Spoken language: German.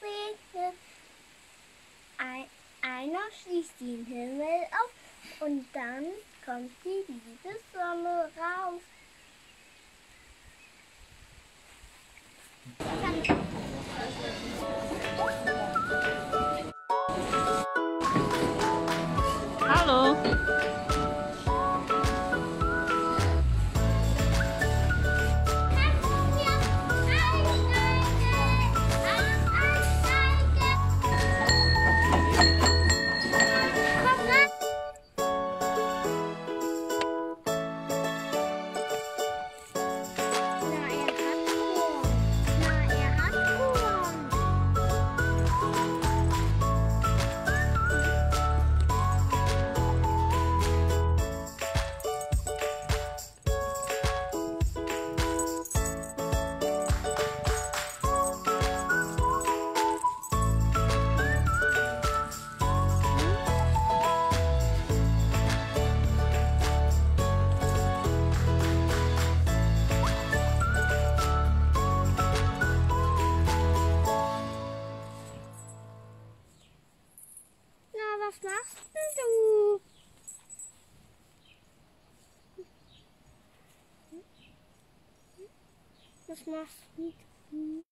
regnet. Einer schließt den Himmel auf und dann kommt die liebe Sonne raus. Hallo. Was machst denn du? Was machst du?